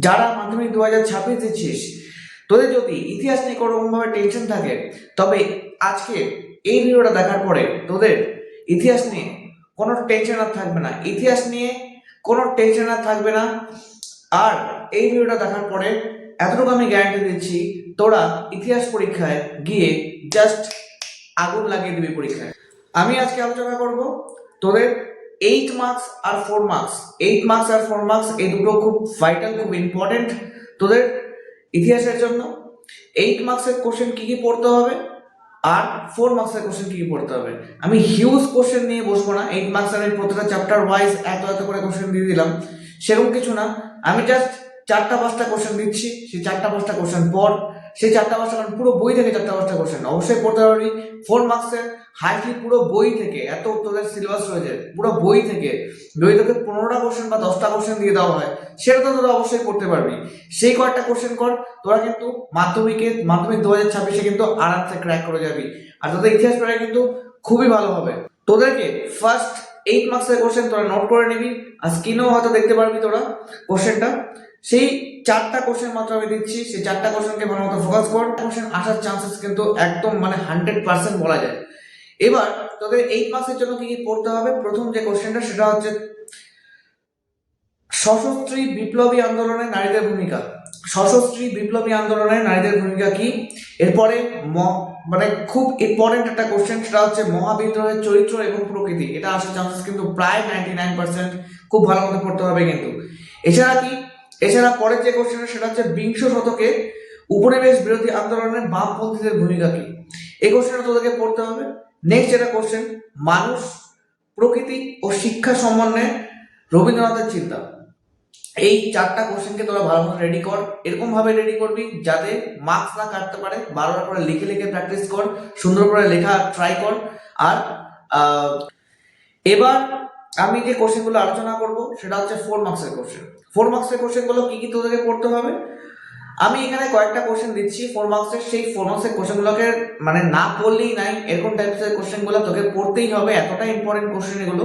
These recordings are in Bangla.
যারা মাধ্যমিক 2026 দিচ্ছিস, তোদের যদি ইতিহাস নিয়ে কোনোরকমভাবে টেনশন থাকে, তবে আজকে এই ভিডিওটা দেখার পরে তোদের ইতিহাস নিয়ে কোনো টেনশন আর থাকবে না। ইতিহাস নিয়ে কোনো টেনশন আর থাকবে না। আর এই ভিডিওটা দেখার পরে এতটুকু আমি গ্যারান্টি দিচ্ছি, তোরা ইতিহাস পরীক্ষায় গিয়ে জাস্ট আগুন লাগিয়ে দিবি পরীক্ষায়। আমি আজকে আলোচনা করব তোদের 8 মার্কস আর 4 মার্কস। 8 মার্কস আর 4 মার্কস এই দুটো খুব ভাইটাল, খুব ইম্পর্টেন্ট তোদের ইতিহাসের জন্য। 8 মার্কসের কোশ্চেন কি কি পড়তে হবে আর 4 মার্কসের কোশ্চেন কি কি পড়তে হবে। আমি হিউজ কোশ্চেন নিয়ে বসবো না। 8 মার্কস আমি প্রতিটা চ্যাপ্টার ওয়াইজ এত এত করে কোশ্চেন দিয়ে দিলাম, সেরকম কিছু না। আমি জাস্ট 4টা 5টা কোশ্চেন দিচ্ছি, সেই 4টা 5টা কোশ্চেন পর, সেই 4টা 5টা পুরো বই থেকে 4টা 5টা কোশ্চেন অবশ্যই পড়তে পারবি। 4 মার্কসের হাইটলি পুরো বই থেকে, এত তোদের সিলেবাস রয়েছে, পুরো বই থেকে যদি তোকে 15টা কোশ্চেন বা 10টা কোশ্চেন দিয়ে দেওয়া হয়, সেটা তো তোরা অবশ্যই পড়তে পারবি। সেই কয়েকটা কোশ্চেন কর, তোরা কিন্তু মাধ্যমিক 2026-এ কিন্তু আরামসে ক্র্যাক করে যাবি। আর তোদের ইতিহাস পড়া কিন্তু খুবই ভালো হবে। তোদেরকে ফার্স্ট 8 মার্কসের কোশ্চেন তোরা নোট করে নিবি, আর স্ক্রিনেও হয়তো দেখতে পারবি তোরা কোশ্চেনটা। সেই 4টা কোশ্চেন মাত্র আমি দিচ্ছি, সেই 4টা কোশ্চেনকে ভালো মতো ফোকাস কর। কোশ্চেন আসার চান্সেস কিন্তু একদম মানে 100% বলা যায়। এবার তোদের 8 মার্কসের জন্য কি কি পড়তে হবে, প্রথম যে কোশ্চেনটা সেটা হচ্ছে সশস্ত্রী বিপ্লবী আন্দোলনে নারীদের ভূমিকা। সশস্ত্রী বিপ্লবী আন্দোলনে নারীদের ভূমিকা কি। এরপরে মানে খুব ইম্পর্টেন্ট একটা কোশ্চেন, সেটা হচ্ছে মহাবিদ্রোহের চরিত্র এবং প্রকৃতি। এটা আসার চান্সেস কিন্তু প্রায় 99%। খুব ভালো মতো পড়তে হবে কিন্তু। এছাড়া কি, এছাড়া পরের যে কোশ্চেন সেটা হচ্ছে বিংশ শতকে উপনিবেশ বিরোধী আন্দোলনে বামপন্থীদের ভূমিকা কি। এই কোশ্চেনটা তোদেরকে পড়তে হবে। নেক্সট যেটা কোশ্চেন, মানুষ, প্রকৃতি ও শিক্ষা সম্বন্ধে রবীন্দ্রনাথের চিন্তা। এই 4টা কোশ্চেনকে তোরা ভালো মতো রেডি কর। এরকম ভাবে রেডি করবি যাতে মার্কস না কাটতে পারে। বারবার করে লিখে লিখে প্র্যাকটিস কর, সুন্দর করে লেখা ট্রাই কর। আর এবার আমি যে কোশ্চেনগুলো আলোচনা করব সেটা হচ্ছে 4 মার্কসের কোশ্চেন। 4 মার্কসের কোশ্চেনগুলো কি কি তোদেরকে পড়তে হবে, আমি এখানে কয়েকটা কোশ্চেন দিচ্ছি 4 মার্কসের। সেই 4 মার্কসের কোশ্চেনগুলোকে মানে না পড়লেই নাই, এরকম টাইপসের কোশ্চেনগুলো তোকে পড়তেই হবে, এতটা ইম্পর্টেন্ট কোশ্চেন এগুলো।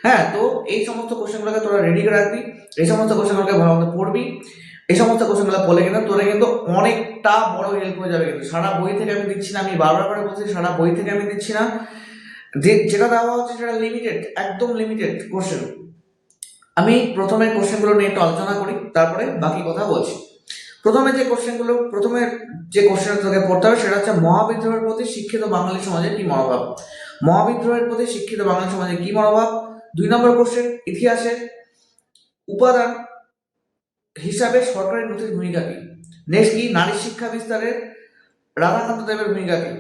হ্যাঁ, তো এই সমস্ত কোশ্চেনগুলোকে তোরা রেডি করে রাখবি। এই সমস্ত কোশ্চেনগুলোকে ভালো মতো পড়বি। এই সমস্ত কোশ্চেনগুলো পড়লে কিন্তু তোরা কিন্তু অনেকটা বড় হেল্প হয়ে যাবে। কিন্তু সারা বই থেকে আমি দিচ্ছি না, আমি বারবার করে বলছি সারা বই থেকে আমি দিচ্ছি না। যেটা দেওয়া হচ্ছে সেটা লিমিটেড, একদম লিমিটেড কোশ্চেন। আমি প্রথমে কোশ্চেনগুলো নিয়ে একটু আলোচনা করি, তারপরে বাকি কথা বলছি। প্রথমে যে কোশ্চেন তোকে পড়তে হবে সেটা হচ্ছে মহাবিদ্রোহের প্রতি শিক্ষিত বাঙালি সমাজের কি মনোভাব। মহাবিদ্রোহের প্রতি শিক্ষিত বাঙালি সমাজের কি মনোভাব। 2 নম্বর কোশ্চেন, ইতিহাসের উপাদান হিসাবে সরকারের নথির ভূমিকা কি। নেক্সট কি, নারী শিক্ষা বিস্তারে রাধাকান্ত দেবের ভূমিকা কি।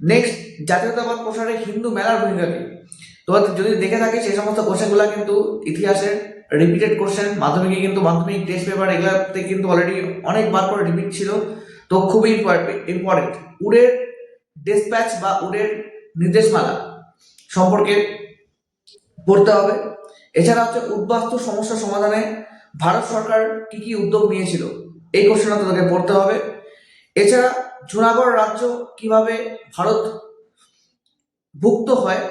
নেক্সট, জাতীয়তাবাদ প্রসারে হিন্দু মেলার ভূমিকা কি। তো যদি দেখে থাকিস সেই সমস্ত কোশ্চেনগুলো কিন্তু ইতিহাসের রিপিটেড কোশ্চেন, মাধ্যমিকে কিন্তু মাধ্যমিক টেস্ট পেপার এগুলাতে কিন্তু অলরেডি অনেকবার করে রিপিট ছিল। তো খুবই ইম্পর্টেন্ট। উডের ডিসপ্যাচ বা উডের নির্দেশমালা সম্পর্কে পড়তে হবে। এছাড়া হচ্ছে উদ্বাস্তু সমস্যা সমাধানে ভারত সরকার কি কি উদ্যোগ নিয়েছিল, এই কোশ্চেনটা তোদেরকে পড়তে হবে। এছাড়া জুনাগড় রাজ্য কিভাবে ভারত ভুক্ত হয়,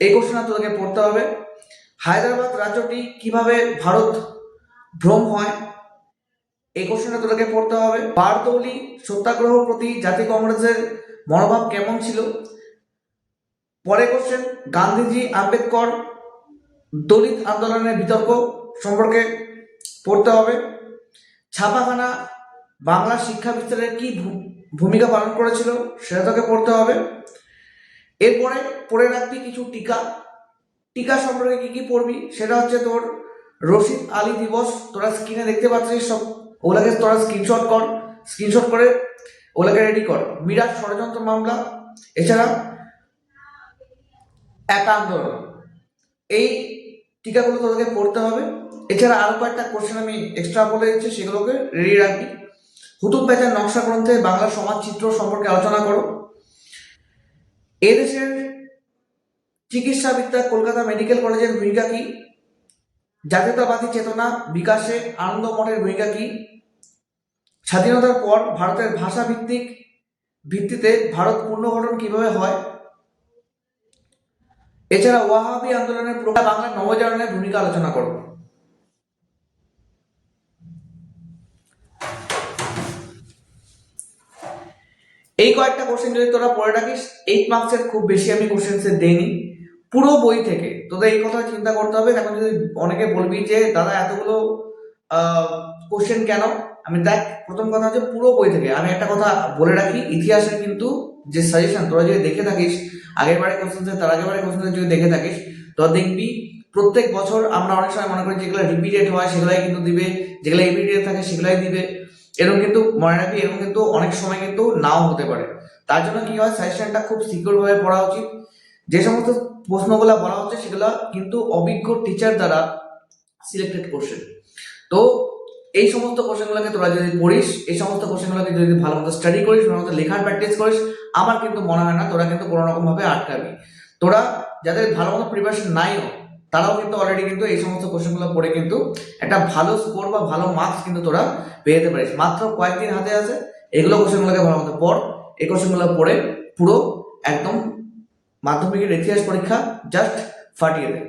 এই কোশ্চেনটা তোদেরকে পড়তে হবে। হায়দ্রাবাদ রাজ্যটি কিভাবে ভারত ভ্রম হয়, এই কোশ্চেনটা তোদেরকে পড়তে হবে। বারদৌলি সত্যাগ্রহ প্রতি জাতীয় কংগ্রেসের মনোভাব কেমন ছিল। পরে কোশ্চেন, গান্ধীজি আম্বেদকর দলিত আন্দোলনের বিতর্ক সম্পর্কে পড়তে হবে। ছাপাখানা বাংলা শিক্ষা বিস্তারের কি ভূমিকা পালন করেছিল, সেটা তোকে পড়তে হবে। এরপরে পড়ে রাখবি কিছু টিকা। টিকা সম্পর্কে কি কি পড়বি সেটা হচ্ছে তোর রশিদ আলী দিবস, তোরা স্ক্রিনে দেখতে পাচ্ছিস সব, ওগুলাকে তোরা স্ক্রিনশট করে ওগুলাকে রেডি কর। মিরাট ষড়যন্ত্র মামলা, এছাড়া একা আন্দোলন, এই টিকাগুলো তোদেরকে পড়তে হবে। এছাড়া আরো কয়েকটা কোশ্চেন আমি এক্সট্রা বলে দিচ্ছি, সেগুলোকে রেডি রাখবি। হুতুম প্যাচার নকশা গ্রন্থে বাংলা সমাজ চিত্র সম্পর্কে আলোচনা করো। এদেশের চিকিৎসাবিদ্যা কলকাতা মেডিকেল কলেজের ভূমিকা কি। জাতীয়তাবাদী চেতনা বিকাশে আনন্দ মঠের ভূমিকা কি। স্বাধীনতার পর ভারতের ভাষা ভিত্তিতে ভারত পুনর্গঠন কিভাবে হয়। এছাড়া ওয়াহাবি আন্দোলনের বাংলা নবজাগরণের ভূমিকা আলোচনা করো। এই কয়েকটা কোশ্চেন যদি তোরা পড়ে রাখিস, 8 মার্কসের খুব বেশি আমি কোশ্চেন দেইনি পুরো বই থেকে। তোদের এই কথা চিন্তা করতে হবে। এখন যদি অনেকে বলবি যে দাদা এতগুলো কোশ্চেন কেন, আমি দেখ, প্রথম কথা হচ্ছে পুরো বই থেকে। আমি একটা কথা বলে রাখি, ইতিহাসের কিন্তু যে সাজেশন তোরা যদি দেখে থাকিস, আগের বারে কোশ্চেন তার আগের বারে কোশ্চেন যদি দেখে থাকিস, তোরা দেখবি প্রত্যেক বছর আমরা অনেক সময় মনে করি যেগুলো রিপিটেড হয় সেগুলাই কিন্তু দিবে, যেগুলো রিপিটেড থাকে সেগুলাই দিবে। এরকম কিন্তু মনে রাখবি, এরকম কিন্তু অনেক সময় কিন্তু নাও হতে পারে। তার জন্য কি হয়, সাজেশনটা খুব সিকিউর ভাবে পড়া উচিত। যে সমস্ত প্রশ্নগুলো বলা হচ্ছে সেগুলো কিন্তু অভিজ্ঞ টিচার দ্বারা সিলেক্টেড কোশ্চেন। তো এই সমস্ত কোশ্চেনগুলোকে তোরা যদি পড়িস, এই সমস্ত কোশ্চেনগুলোকে যদি ভালো মতো স্টাডি করিস, ভালো মতো লেখার প্র্যাকটিস করিস, আমার কিন্তু মনে হয় না তোরা কিন্তু কোনো রকম ভাবে আটকাবি। তোরা যাদের ভালো মতো প্রিপারেশন নাইও, তারাও কিন্তু অলরেডি কিন্তু এই সমস্ত কোশ্চেনগুলো পড়ে কিন্তু একটা ভালো স্কোর বা ভালো মার্কস কিন্তু তোরা পেয়ে যেতে পারিস। মাত্র কয়েকদিন হাতে আছে, এগুলো কোশ্চেনগুলোকে ভালো মতো পড়। এই কোশ্চেনগুলো পড়ে পুরো একদম মাধ্যমিকের ইতিহাস পরীক্ষা জাস্ট ফাটিয়ে দেয়।